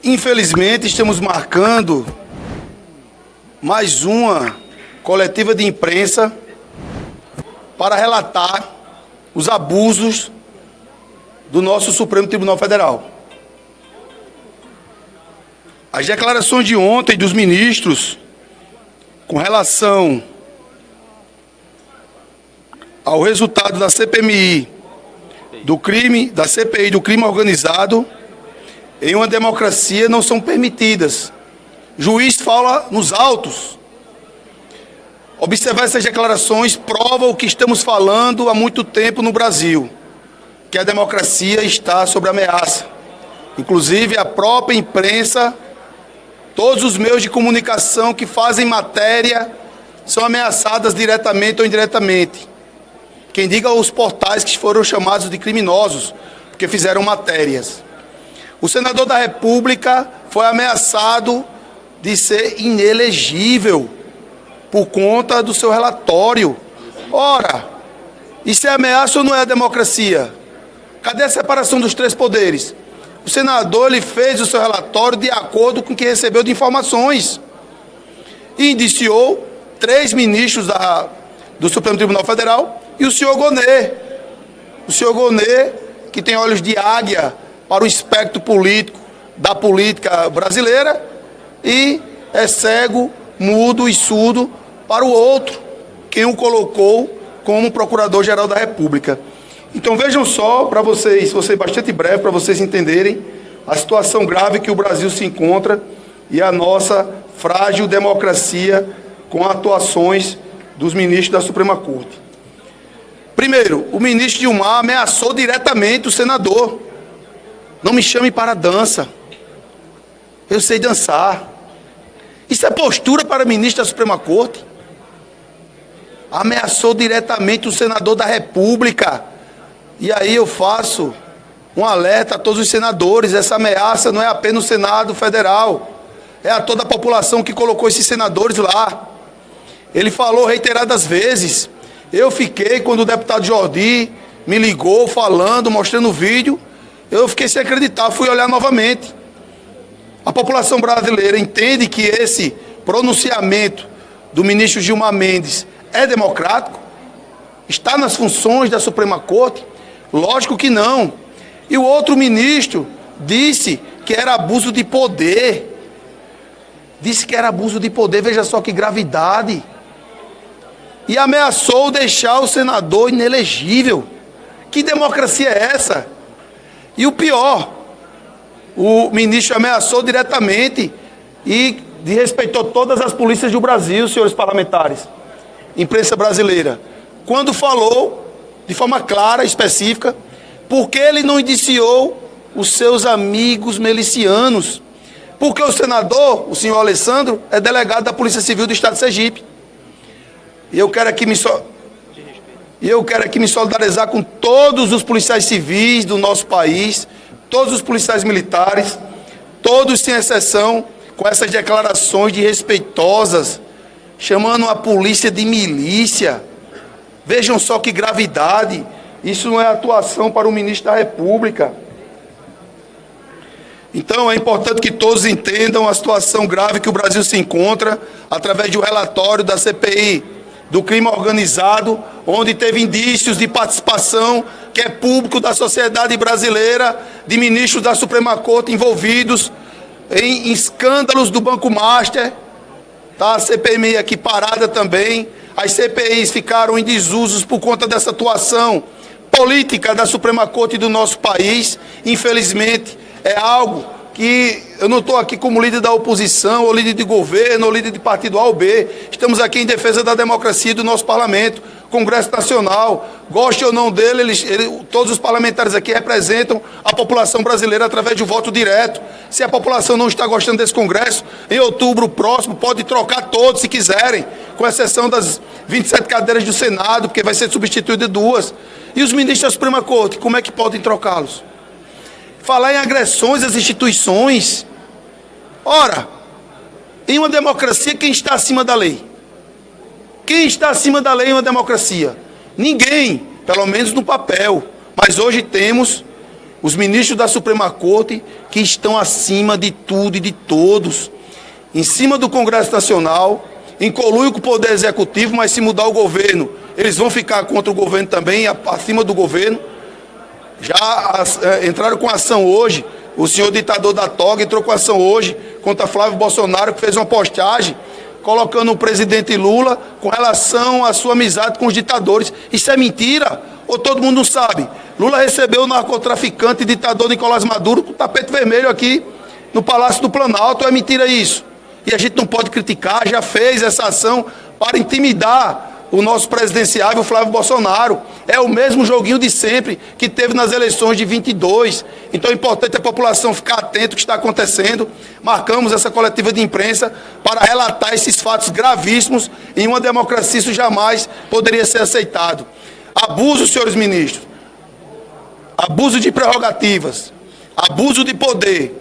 Infelizmente, estamos marcando mais uma coletiva de imprensa para relatar os abusos do nosso Supremo Tribunal Federal. As declarações de ontem dos ministros com relação ao resultado da CPMI, da CPI do crime organizado, em uma democracia não são permitidas. O juiz fala nos autos. Observar essas declarações prova o que estamos falando há muito tempo no Brasil, que a democracia está sob ameaça. Inclusive a própria imprensa, todos os meios de comunicação que fazem matéria são ameaçadas diretamente ou indiretamente. Quem diga os portais que foram chamados de criminosos, porque fizeram matérias. O senador da República foi ameaçado de ser inelegível por conta do seu relatório. Ora, isso é ameaça ou não é a democracia? Cadê a separação dos três poderes? O senador ele fez o seu relatório de acordo com o que recebeu de informações. E indiciou 3 ministros do Supremo Tribunal Federal e o senhor Gonê. O senhor Gonê, que tem olhos de águia para o espectro político da política brasileira e é cego, mudo e surdo para o outro, quem o colocou como Procurador-Geral da República. Então vejam só, para vocês, vou ser bastante breve, para vocês entenderem a situação grave que o Brasil se encontra e a nossa frágil democracia com atuações dos ministros da Suprema Corte. Primeiro, o ministro Gilmar ameaçou diretamente o senador. Não me chame para dança. Eu sei dançar. Isso é postura para ministro da Suprema Corte? Ameaçou diretamente o senador da República. E aí eu faço um alerta a todos os senadores. Essa ameaça não é apenas o Senado Federal. É a toda a população que colocou esses senadores lá. Ele falou reiteradas vezes. Eu fiquei, quando o deputado Jordi me ligou falando, mostrando o vídeo, eu fiquei sem acreditar, fui olhar novamente. A população brasileira entende que esse pronunciamento do ministro Gilmar Mendes é democrático? Está nas funções da Suprema Corte? Lógico que não. E o outro ministro disse que era abuso de poder. Disse que era abuso de poder, veja só que gravidade. E ameaçou deixar o senador inelegível. Que democracia é essa? E o pior, o ministro ameaçou diretamente e desrespeitou todas as polícias do Brasil, senhores parlamentares, imprensa brasileira, quando falou de forma clara, específica, porque ele não indiciou os seus amigos milicianos. Porque o senador, o senhor Alessandro, é delegado da Polícia Civil do Estado de Sergipe. E eu quero aqui me solidarizar com todos os policiais civis do nosso país, todos os policiais militares, todos sem exceção, com essas declarações desrespeitosas, chamando a polícia de milícia. Vejam só que gravidade. Isso não é atuação para o ministro da República. Então é importante que todos entendam a situação grave que o Brasil se encontra através de um relatório da CPI do crime organizado, onde teve indícios de participação, que é público da sociedade brasileira, de ministros da Suprema Corte envolvidos em escândalos do Banco Master. Tá? A CPMI aqui parada também. As CPIs ficaram em desusos por conta dessa atuação política da Suprema Corte do nosso país. Infelizmente, é algo que eu não estou aqui como líder da oposição, ou líder de governo, ou líder de partido A ou B. Estamos aqui em defesa da democracia e do nosso parlamento, Congresso Nacional. Goste ou não dele, todos os parlamentares aqui representam a população brasileira através de um voto direto. Se a população não está gostando desse Congresso, em outubro próximo, pode trocar todos se quiserem, com exceção das 27 cadeiras do Senado, porque vai ser substituído de 2. E os ministros da Suprema Corte, como é que podem trocá-los? Falar em agressões às instituições. Ora, em uma democracia, quem está acima da lei? Quem está acima da lei em uma democracia? Ninguém, pelo menos no papel. Mas hoje temos os ministros da Suprema Corte, que estão acima de tudo e de todos, em cima do Congresso Nacional, em conluio com o Poder Executivo, mas se mudar o governo, eles vão ficar contra o governo também, acima do governo. Já entraram com ação hoje, o senhor ditador da toga entrou com ação hoje contra Flávio Bolsonaro, que fez uma postagem colocando o presidente Lula com relação à sua amizade com os ditadores. Isso é mentira? Ou todo mundo não sabe? Lula recebeu o narcotraficante e ditador Nicolás Maduro com tapete vermelho aqui no Palácio do Planalto. É mentira isso? E a gente não pode criticar, já fez essa ação para intimidar o nosso presidenciável Flávio Bolsonaro. É o mesmo joguinho de sempre que teve nas eleições de 22. Então é importante a população ficar atento ao que está acontecendo. Marcamos essa coletiva de imprensa para relatar esses fatos gravíssimos. Em uma democracia isso jamais poderia ser aceitado. Abuso, senhores ministros, abuso de prerrogativas, abuso de poder,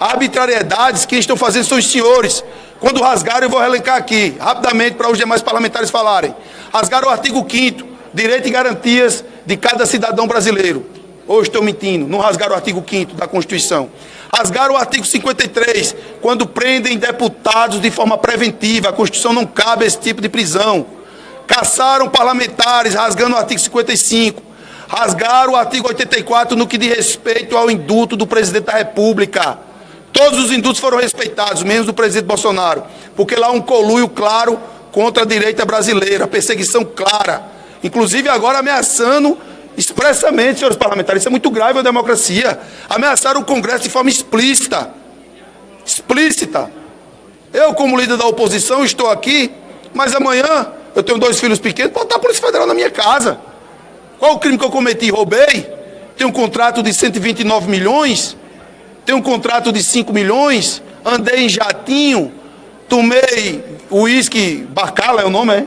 arbitrariedades, quem estão fazendo são os senhores. Quando rasgaram, eu vou elencar aqui, rapidamente, para os demais parlamentares falarem. Rasgaram o artigo 5º, direito e garantias de cada cidadão brasileiro. Ou estou mentindo, não rasgaram o artigo 5º da Constituição. Rasgaram o artigo 53, quando prendem deputados de forma preventiva. A Constituição não cabe a esse tipo de prisão. Caçaram parlamentares, rasgando o artigo 55. Rasgaram o artigo 84 no que diz respeito ao indulto do presidente da República. Todos os indultos foram respeitados, menos do presidente Bolsonaro, porque lá há um conluio claro contra a direita brasileira, perseguição clara, inclusive agora ameaçando expressamente, senhores parlamentares, isso é muito grave a democracia, ameaçaram o Congresso de forma explícita. Eu, como líder da oposição, estou aqui, mas amanhã eu tenho 2 filhos pequenos, pode estar a Polícia Federal na minha casa. Qual o crime que eu cometi? Roubei? Tenho um contrato de 129 milhões? Tenho um contrato de 5 milhões, andei em jatinho, tomei uísque, Bacala é o nome, é?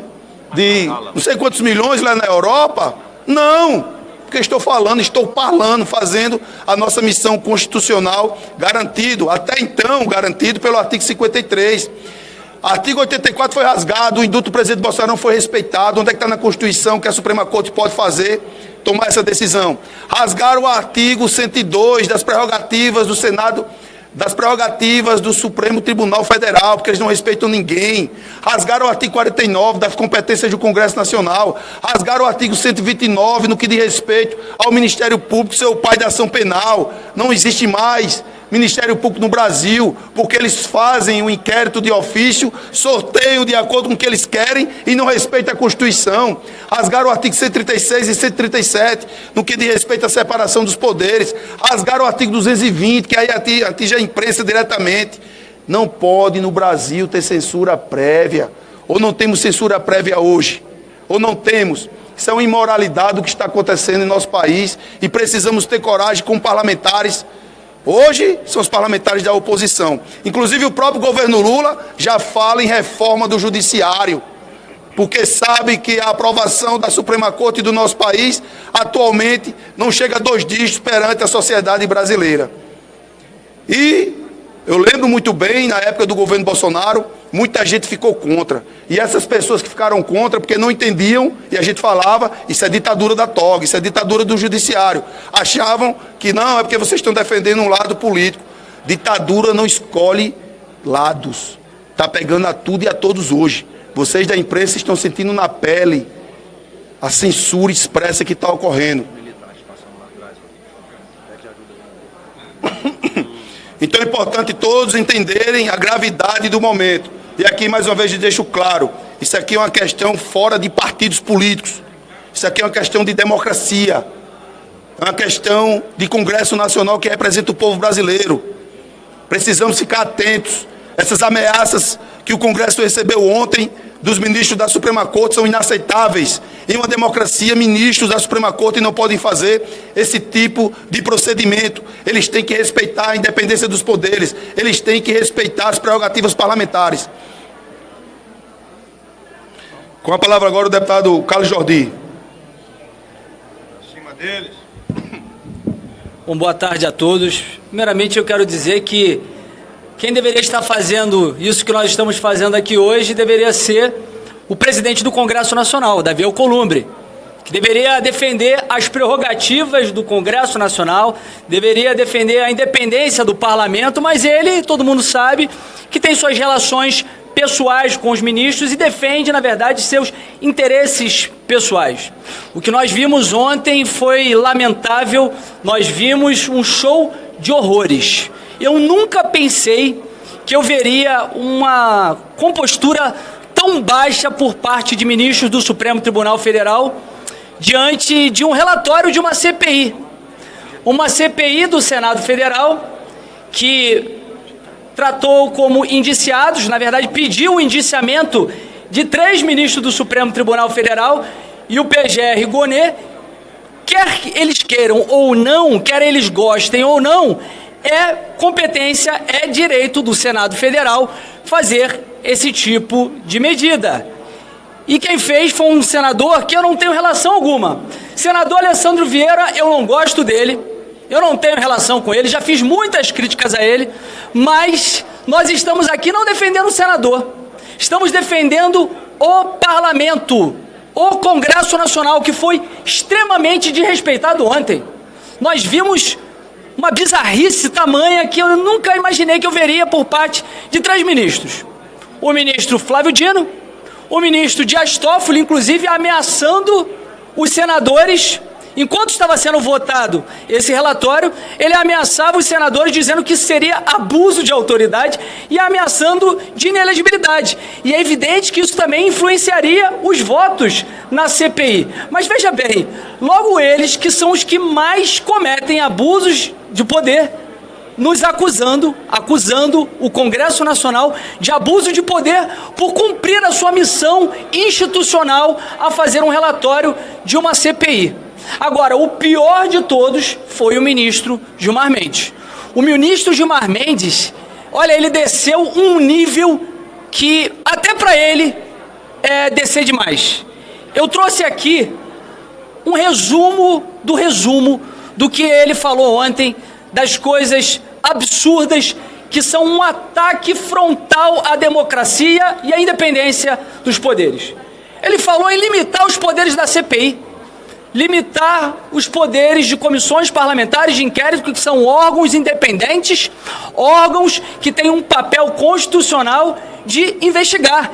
De não sei quantos milhões lá na Europa. Não, porque estou parlando, fazendo a nossa missão constitucional garantido, até então garantido pelo artigo 53. Artigo 84 foi rasgado, o indulto do presidente Bolsonaro não foi respeitado. Onde é que está na Constituição que a Suprema Corte pode fazer, tomar essa decisão? Rasgaram o artigo 102 das prerrogativas do Senado, das prerrogativas do Supremo Tribunal Federal, porque eles não respeitam ninguém. Rasgaram o artigo 49 das competências do Congresso Nacional. Rasgaram o artigo 129 no que diz respeito ao Ministério Público, ser o pai da ação penal. Não existe mais Ministério Público no Brasil, porque eles fazem um inquérito de ofício, sorteiam de acordo com o que eles querem e não respeitam a Constituição. Rasgaram o artigo 136 e 137, no que diz respeito à separação dos poderes. Rasgaram o artigo 220, que aí atinge a imprensa diretamente. Não pode no Brasil ter censura prévia. Ou não temos censura prévia hoje, ou não temos. Isso é uma imoralidade do que está acontecendo em nosso país e precisamos ter coragem como parlamentares. Hoje são os parlamentares da oposição. Inclusive o próprio governo Lula já fala em reforma do judiciário, porque sabe que a aprovação da Suprema Corte do nosso país atualmente não chega a 2 dígitos perante a sociedade brasileira. E eu lembro muito bem, na época do governo Bolsonaro, muita gente ficou contra. E essas pessoas que ficaram contra, porque não entendiam, e a gente falava, isso é ditadura da toga, isso é ditadura do judiciário. Achavam que não, é porque vocês estão defendendo um lado político. Ditadura não escolhe lados. Está pegando a tudo e a todos hoje. Vocês da imprensa estão sentindo na pele a censura expressa que está ocorrendo. Então é importante todos entenderem a gravidade do momento. E aqui mais uma vez eu deixo claro, isso aqui é uma questão fora de partidos políticos. Isso aqui é uma questão de democracia. É uma questão de Congresso Nacional que representa o povo brasileiro. Precisamos ficar atentos. Essas ameaças que o Congresso recebeu ontem dos ministros da Suprema Corte são inaceitáveis. Em uma democracia, ministros da Suprema Corte não podem fazer esse tipo de procedimento. Eles têm que respeitar a independência dos poderes. Eles têm que respeitar as prerrogativas parlamentares. Com a palavra agora o deputado Carlos Jordi. Acima deles. Bom, boa tarde a todos. Primeiramente, eu quero dizer que quem deveria estar fazendo isso que nós estamos fazendo aqui hoje deveria ser o presidente do Congresso Nacional, Davi Alcolumbre. que deveria defender as prerrogativas do Congresso Nacional, deveria defender a independência do parlamento, mas ele, todo mundo sabe, que tem suas relações pessoais com os ministros e defende, na verdade, seus interesses pessoais. O que nós vimos ontem foi lamentável, nós vimos um show de horrores. Eu nunca pensei que eu veria uma compostura tão baixa por parte de ministros do Supremo Tribunal Federal diante de um relatório de uma CPI. Uma CPI do Senado Federal que tratou como indiciados, na verdade pediu o indiciamento de 3 ministros do Supremo Tribunal Federal e o PGR Gonê, quer eles queiram ou não, quer eles gostem ou não, é competência, é direito do Senado Federal fazer esse tipo de medida. E quem fez foi um senador que eu não tenho relação alguma. Senador Alessandro Vieira, eu não gosto dele, eu não tenho relação com ele, já fiz muitas críticas a ele, mas nós estamos aqui não defendendo o senador, estamos defendendo o parlamento, o Congresso Nacional, que foi extremamente desrespeitado ontem. Nós vimos uma bizarrice tamanha que eu nunca imaginei que eu veria por parte de 3 ministros. O ministro Flávio Dino, o ministro Dias Toffoli, inclusive, ameaçando os senadores. Enquanto estava sendo votado esse relatório, ele ameaçava os senadores dizendo que seria abuso de autoridade e ameaçando de inelegibilidade. E é evidente que isso também influenciaria os votos na CPI. Mas veja bem, logo eles que são os que mais cometem abusos de poder, nos acusando o Congresso Nacional de abuso de poder por cumprir a sua missão institucional a fazer um relatório de uma CPI. Agora, o pior de todos foi o ministro Gilmar Mendes. O ministro Gilmar Mendes, olha, ele desceu um nível que até para ele é descer demais. Eu trouxe aqui um resumo do que ele falou ontem, das coisas absurdas que são um ataque frontal à democracia e à independência dos poderes. Ele falou em limitar os poderes da CPI, limitar os poderes de comissões parlamentares de inquérito, que são órgãos independentes, órgãos que têm um papel constitucional de investigar.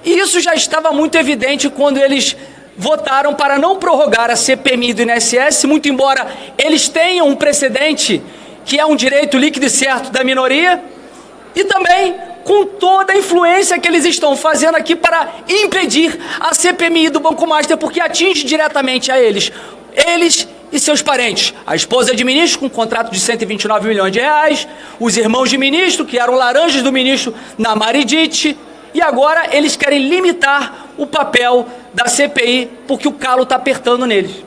E isso já estava muito evidente quando eles votaram para não prorrogar a CPMI do INSS, muito embora eles tenham um precedente que é um direito líquido e certo da minoria, e também com toda a influência que eles estão fazendo aqui para impedir a CPMI do Banco Master, porque atinge diretamente a eles e seus parentes. A esposa de ministro com um contrato de 129 milhões de reais, os irmãos de ministro, que eram laranjas do ministro na Maridite, e agora eles querem limitar o papel da CPI, porque o calo está apertando neles.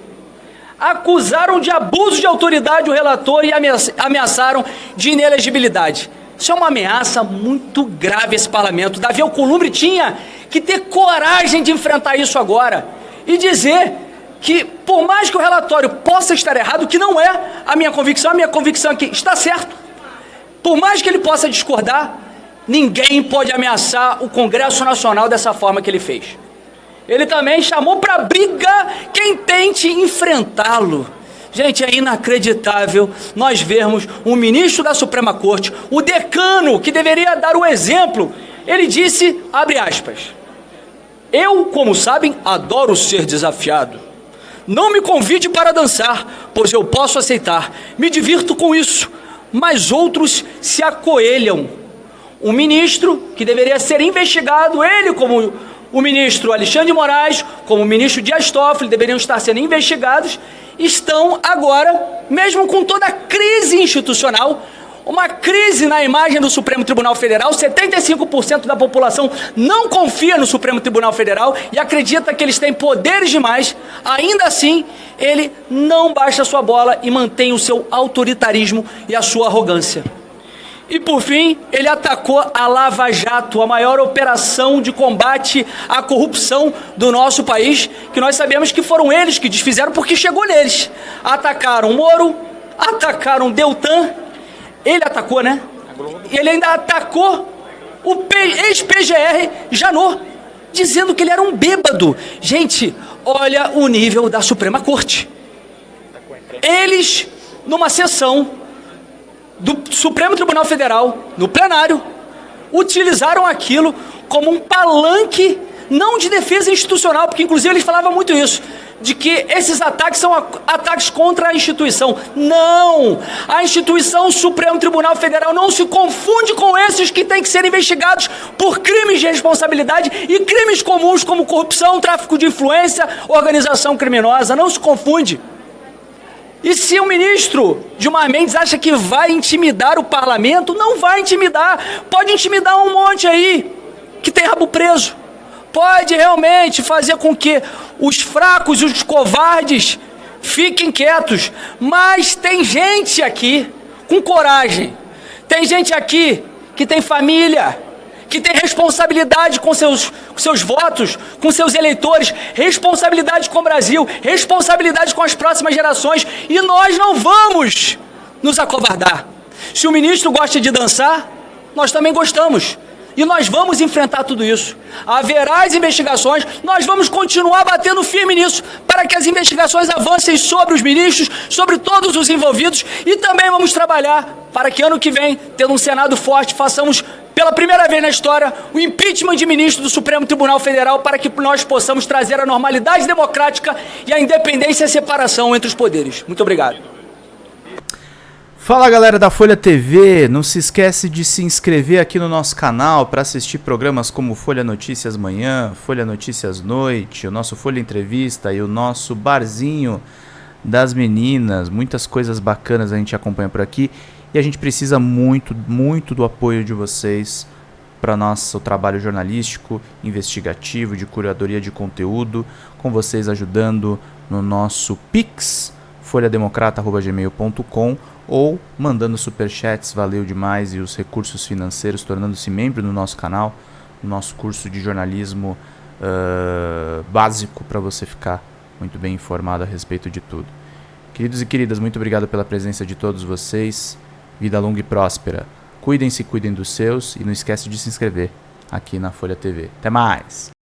Acusaram de abuso de autoridade o relator e ameaçaram de inelegibilidade. Isso é uma ameaça muito grave a esse parlamento. Davi Alcolumbre tinha que ter coragem de enfrentar isso agora e dizer que, por mais que o relatório possa estar errado, que não é a minha convicção é que está certo. Por mais que ele possa discordar, ninguém pode ameaçar o Congresso Nacional dessa forma que ele fez. Ele também chamou para briga quem tente enfrentá-lo. Gente, é inacreditável nós vermos um ministro da Suprema Corte, o decano, que deveria dar o exemplo. Ele disse, abre aspas, eu, como sabem, adoro ser desafiado. Não me convide para dançar, pois eu posso aceitar. Me divirto com isso, mas outros se acoelham. Um ministro que deveria ser investigado, ele como o ministro Alexandre de Moraes, como o ministro Dias Toffoli, deveriam estar sendo investigados, estão agora, mesmo com toda a crise institucional, uma crise na imagem do Supremo Tribunal Federal, 75% da população não confia no Supremo Tribunal Federal e acredita que eles têm poderes demais, ainda assim, ele não baixa a sua bola e mantém o seu autoritarismo e a sua arrogância. E, por fim, ele atacou a Lava Jato, a maior operação de combate à corrupção do nosso país, que nós sabemos que foram eles que desfizeram, porque chegou neles. Atacaram Moro, atacaram Deltan, ele atacou, né? E ele ainda atacou o ex-PGR Janot, dizendo que ele era um bêbado. Gente, olha o nível da Suprema Corte. Eles, numa sessão do Supremo Tribunal Federal, no plenário, utilizaram aquilo como um palanque, não de defesa institucional, porque inclusive eles falavam muito isso, de que esses ataques são ataques contra a instituição. Não! A instituição Supremo Tribunal Federal não se confunde com esses que têm que ser investigados por crimes de responsabilidade e crimes comuns como corrupção, tráfico de influência, organização criminosa. Não se confunde. E se o ministro Gilmar Mendes acha que vai intimidar o parlamento, não vai intimidar. Pode intimidar um monte aí que tem rabo preso. Pode realmente fazer com que os fracos e os covardes fiquem quietos. Mas tem gente aqui com coragem. Tem gente aqui que tem família, que tem responsabilidade com seus votos, com seus eleitores, responsabilidade com o Brasil, responsabilidade com as próximas gerações, e nós não vamos nos acovardar. Se o ministro gosta de dançar, nós também gostamos, e nós vamos enfrentar tudo isso. Haverá as investigações, nós vamos continuar batendo firme nisso, para que as investigações avancem sobre os ministros, sobre todos os envolvidos, e também vamos trabalhar para que ano que vem, tendo um Senado forte, façamos pela primeira vez na história, o impeachment de ministro do Supremo Tribunal Federal, para que nós possamos trazer a normalidade democrática e a independência e a separação entre os poderes. Muito obrigado. Fala, galera da Folha TV, não se esquece de se inscrever aqui no nosso canal para assistir programas como Folha Notícias Manhã, Folha Notícias Noite, o nosso Folha Entrevista e o nosso Barzinho das Meninas. Muitas coisas bacanas a gente acompanha por aqui. E a gente precisa muito, muito do apoio de vocês para nosso trabalho jornalístico, investigativo, de curadoria de conteúdo, com vocês ajudando no nosso Pix, folhademocrata@gmail.com, ou mandando superchats, valeu demais, e os recursos financeiros, tornando-se membro do nosso canal, no nosso curso de jornalismo básico, para você ficar muito bem informado a respeito de tudo. Queridos e queridas, muito obrigado pela presença de todos vocês. Vida longa e próspera. Cuidem-se, cuidem dos seus, e não esquece de se inscrever aqui na Folha TV. Até mais!